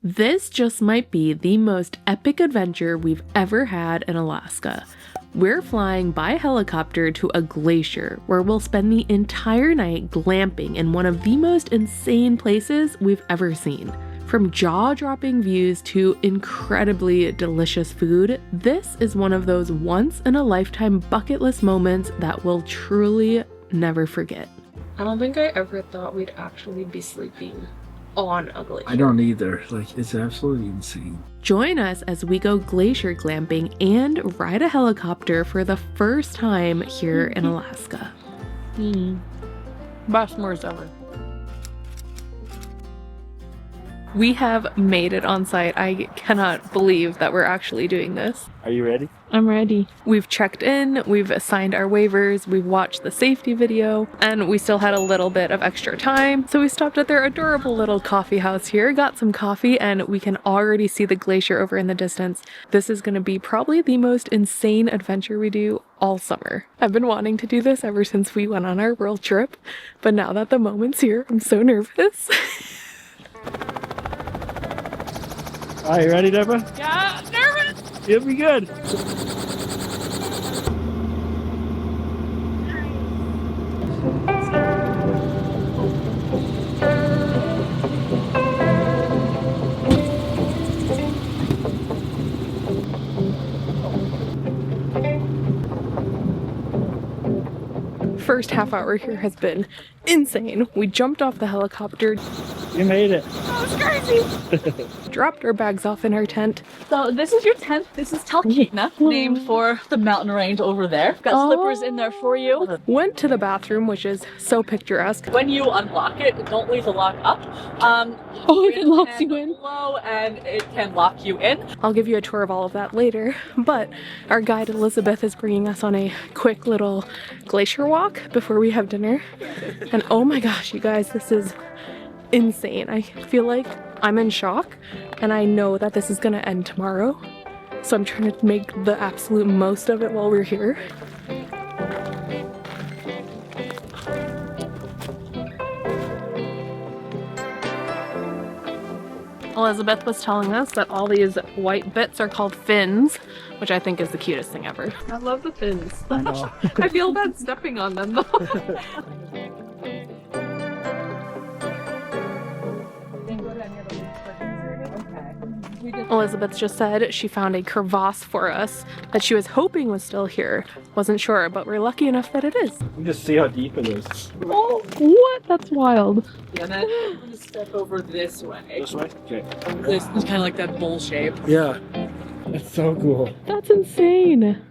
This just might be the most epic adventure we've ever had in Alaska. We're flying by helicopter to a glacier where we'll spend the entire night glamping in one of the most insane places we've ever seen. From jaw-dropping views to incredibly delicious food, this is one of those once-in-a-lifetime bucket list moments that we'll truly never forget. I don't think I ever thought we'd actually be sleeping on a glacier. I don't either. Like, it's absolutely insane. Join us as we go glacier glamping and ride a helicopter for the first time here in Alaska. Best s'mores ever. We have made it on site. I cannot believe that we're actually doing this. Are you ready? I'm ready. We've checked in, we've signed our waivers, we've watched the safety video, and we still had a little bit of extra time. So we stopped at their adorable little coffee house here, got some coffee, and we can already see the glacier over in the distance. This is gonna be probably the most insane adventure we do all summer. I've been wanting to do this ever since we went on our world trip, but now that the moment's here, I'm so nervous. Are you ready, Deborah? Yeah, nervous! You'll be good. First half hour here has been insane. We jumped off the helicopter. You made it. That was crazy. Dropped our bags off in our tent. So this is your tent. This is Talkeetna, named for the mountain range over there. Got slippers in there for you. Went to the bathroom, which is so picturesque. When you unlock it, don't leave the lock up. It locks you in. Low and it can lock you in. I'll give you a tour of all of that later, but our guide Elizabeth is bringing us on a quick little glacier walk before we have dinner. And oh my gosh, you guys, this is insane. I feel like I'm in shock and I know that this is gonna end tomorrow. So I'm trying to make the absolute most of it while we're here. Elizabeth was telling us that all these white bits are called fins, which I think is the cutest thing ever. I love the fins. I feel bad stepping on them though. Elizabeth just said she found a crevasse for us that she was hoping was still here. Wasn't sure, but we're lucky enough that it is. You just see how deep it is. Oh, what? That's wild. Yeah, then I'm gonna step over this way. This way? Okay. This is kind of like that bowl shape. Yeah. That's so cool. That's insane.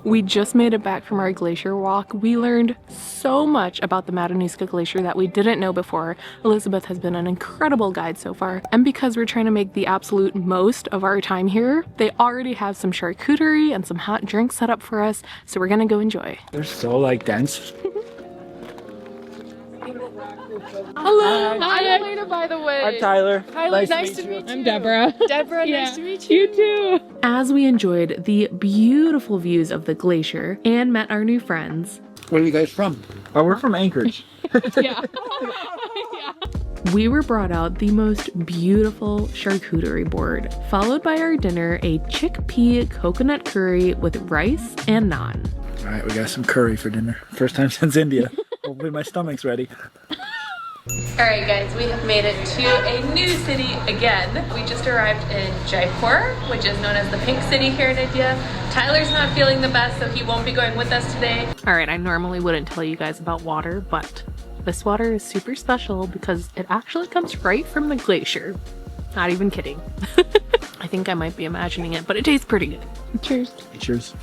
We just made it back from our glacier walk. We learned so much about the Matanuska Glacier that we didn't know before. Elizabeth has been an incredible guide so far. And because we're trying to make the absolute most of our time here, they already have some charcuterie and some hot drinks set up for us, so we're gonna go enjoy. They're so like dense. Hello, I'm Elena, by the way. I'm Tyler. Tyler, nice to meet you. I'm Deborah. Deborah, Yeah. nice to meet you. You too. As we enjoyed the beautiful views of the glacier and met our new friends, Where are you guys from? Oh, we're from Anchorage. Yeah. we were brought out the most beautiful charcuterie board, followed by our dinner, a chickpea coconut curry with rice and naan. All right, we got some curry for dinner. First time since India. Hopefully my stomach's ready. Alright guys, we have made it to a new city again. We just arrived in Jaipur, which is known as the Pink City here in India. Tyler's not feeling the best, so he won't be going with us today. Alright, I normally wouldn't tell you guys about water, but this water is super special because it actually comes right from the glacier. Not even kidding. I think I might be imagining it, but it tastes pretty good. Cheers. Cheers.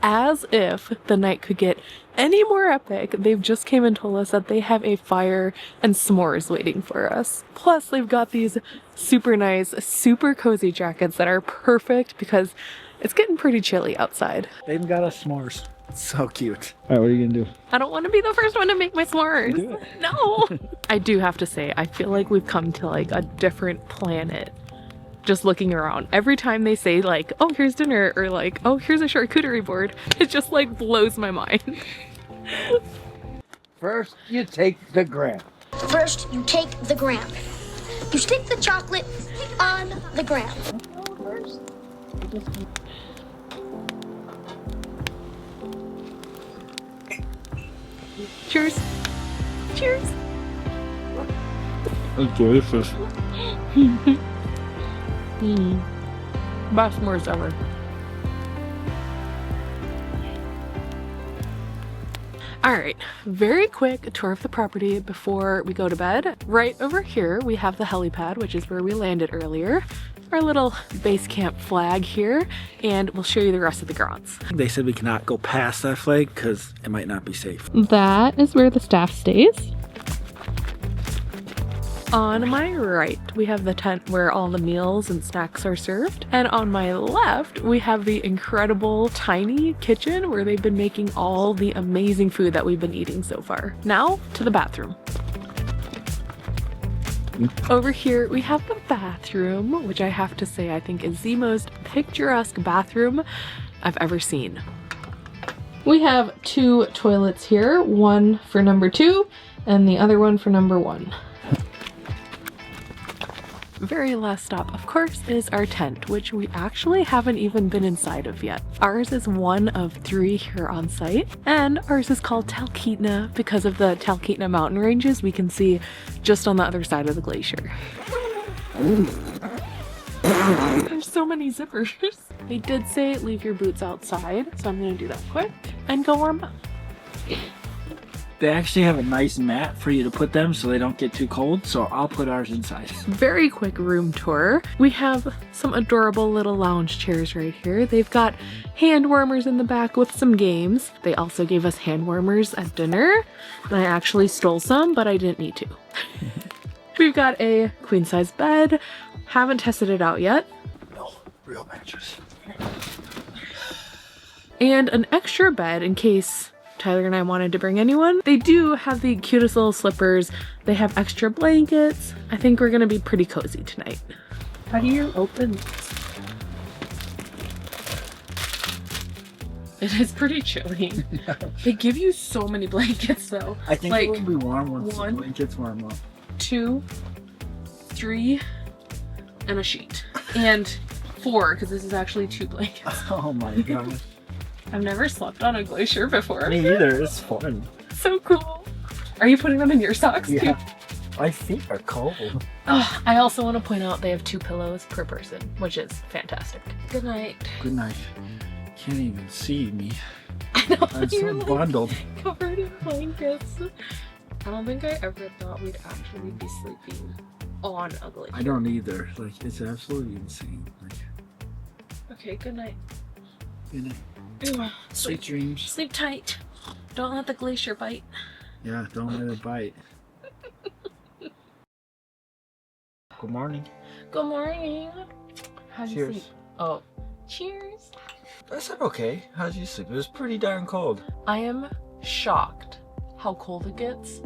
As if the night could get any more epic, they've just came and told us that they have a fire and s'mores waiting for us. Plus, they've got these super nice, super cozy jackets that are perfect because it's getting pretty chilly outside. They even got us s'mores. So cute. All right, what are you gonna do? I don't want to be the first one to make my s'mores. Do it. No! I do have to say, I feel like we've come to like a different planet. Just looking around. Every time they say like, oh, here's dinner, or like, oh, here's a charcuterie board, it just like blows my mind. First, you take the gram. First, you take the gram. You stick the chocolate on the gram. Cheers. Cheers. It's delicious. Best s'mores ever. All right, very quick tour of the property before we go to bed. Right over here, we have the helipad, which is where we landed earlier. Our little base camp flag here, and we'll show you the rest of the grounds. They said we cannot go past that flag because it might not be safe. That is where the staff stays. On my right, we have the tent where all the meals and snacks are served. And on my left, we have the incredible tiny kitchen where they've been making all the amazing food that we've been eating so far. Now to the bathroom. Over here, we have the bathroom, which I have to say I think is the most picturesque bathroom I've ever seen. We have 2 toilets here, one for number 2 and the other one for number 1. Very last stop, of course, is our tent, which we actually haven't even been inside of yet. Ours is one of 3 here on site, and ours is called Talkeetna because of the Talkeetna mountain ranges we can see just on the other side of the glacier. There's so many zippers. They did say leave your boots outside, so I'm gonna do that quick and go warm up. They actually have a nice mat for you to put them so they don't get too cold, so I'll put ours inside. Very quick room tour. We have some adorable little lounge chairs right here. They've got hand warmers in the back with some games. They also gave us hand warmers at dinner, and I actually stole some, but I didn't need to. We've got a queen size bed. Haven't tested it out yet. No, real mattress. And an extra bed in case Tyler and I wanted to bring anyone. They do have the cutest little slippers. They have extra blankets. I think we're gonna be pretty cozy tonight. How do you open this? It is pretty chilly. They give you so many blankets though. I think like, it will be warm once one, the blankets warm up. 2, 3, and a sheet. And 4, because this is actually 2 blankets. Oh my god. I've never slept on a glacier before. Me either, it's fun. So cool. Are you putting them in your socks too? Yeah. My feet are cold. Oh, I also want to point out they have 2 pillows per person, which is fantastic. Good night. Good night. Can't even see me. I know, I'm so you're like bundled. covered in blankets. I don't think I ever thought we'd actually be sleeping on a glacier. I don't either. Like, it's absolutely insane. Like, Okay, good night. good night. Sweet Sweet dreams. Sleep tight. Don't let the glacier bite. Yeah, don't let it bite. Good morning. Good morning. How'd you Cheers. sleep? Oh, cheers. I said okay. How'd you sleep? It was pretty darn cold. I am shocked how cold it gets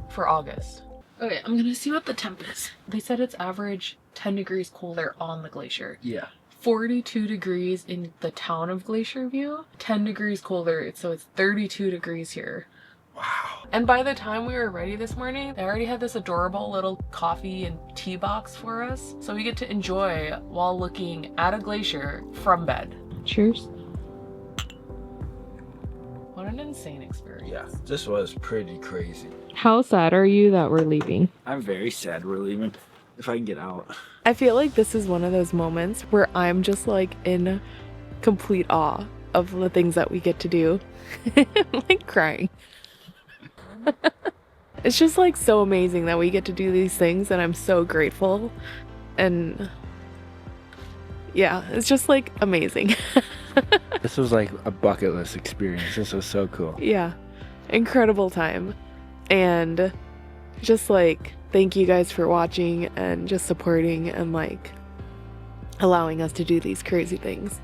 for August. Okay, I'm gonna see what the temp is. They said it's average 10 degrees colder on the glacier. Yeah. 42 degrees in the town of Glacier View, 10 degrees colder, so it's 32 degrees here. Wow. And by the time we were ready this morning, they already had this adorable little coffee and tea box for us, so we get to enjoy while looking at a glacier from bed. Cheers. What an insane experience. Yeah, this was pretty crazy. How sad are you that we're leaving? I'm very sad we're leaving. If I can get out. I feel like this is one of those moments where I'm just like in complete awe of the things that we get to do. I'm like crying. It's just like so amazing that we get to do these things, and I'm so grateful. And yeah, it's just like amazing. This was like a bucket list experience. This was so cool. Yeah, incredible time. And just like thank you guys for watching and just supporting and like allowing us to do these crazy things.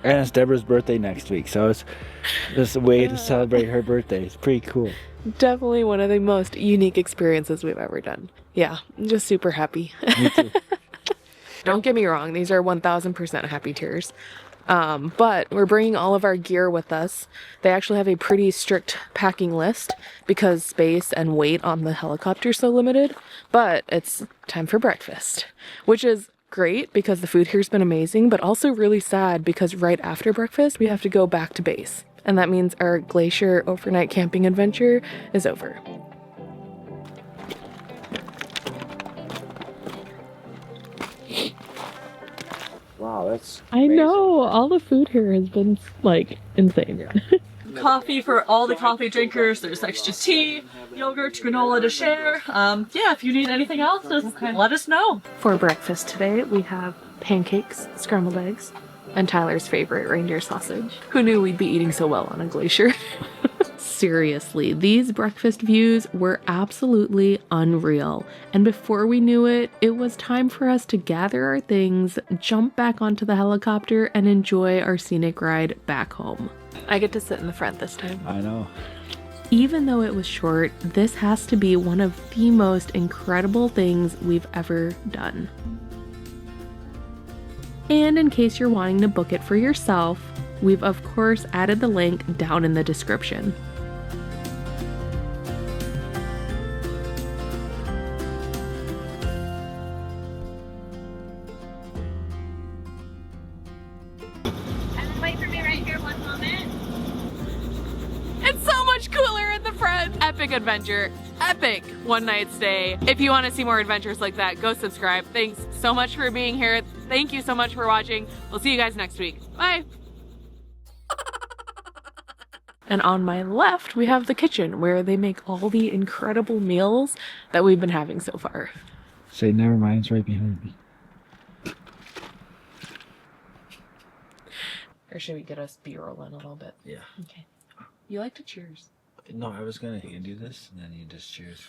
And it's Deborah's birthday next week, so it's just a way to celebrate her birthday. It's pretty cool. Definitely one of the most unique experiences we've ever done. Yeah, I'm just super happy. Me too. Don't get me wrong, these are 1000% happy tears. But we're bringing all of our gear with us. They actually have a pretty strict packing list because space and weight on the helicopter is so limited. But it's time for breakfast, which is great because the food here's been amazing, but also really sad because right after breakfast we have to go back to base. And that means our Glacier overnight camping adventure is over. Wow, that's I know, all the food here has been like insane. Coffee for all the coffee drinkers. There's extra tea, yogurt, granola to share. Yeah, if you need anything else, just let us know. For breakfast today, we have pancakes, scrambled eggs, and Tyler's favorite reindeer sausage. Who knew we'd be eating so well on a glacier? Seriously, these breakfast views were absolutely unreal. And before we knew it, it was time for us to gather our things, jump back onto the helicopter, and enjoy our scenic ride back home. I get to sit in the front this time. I know. Even though it was short, this has to be one of the most incredible things we've ever done. And in case you're wanting to book it for yourself, we've of course added the link down in the description. Wait for me right here one moment. It's so much cooler in the front. Epic adventure, epic one night stay. If you want to see more adventures like that, go subscribe. Thanks so much for being here. Thank you so much for watching. We'll see you guys next week. Bye. And on my left, we have the kitchen where they make all the incredible meals that we've been having so far. Say never mind, it's right behind me. Or should we get us B-roll in a little bit? Yeah. Okay. You like to cheers. No, I was gonna hand you this and then you just cheers.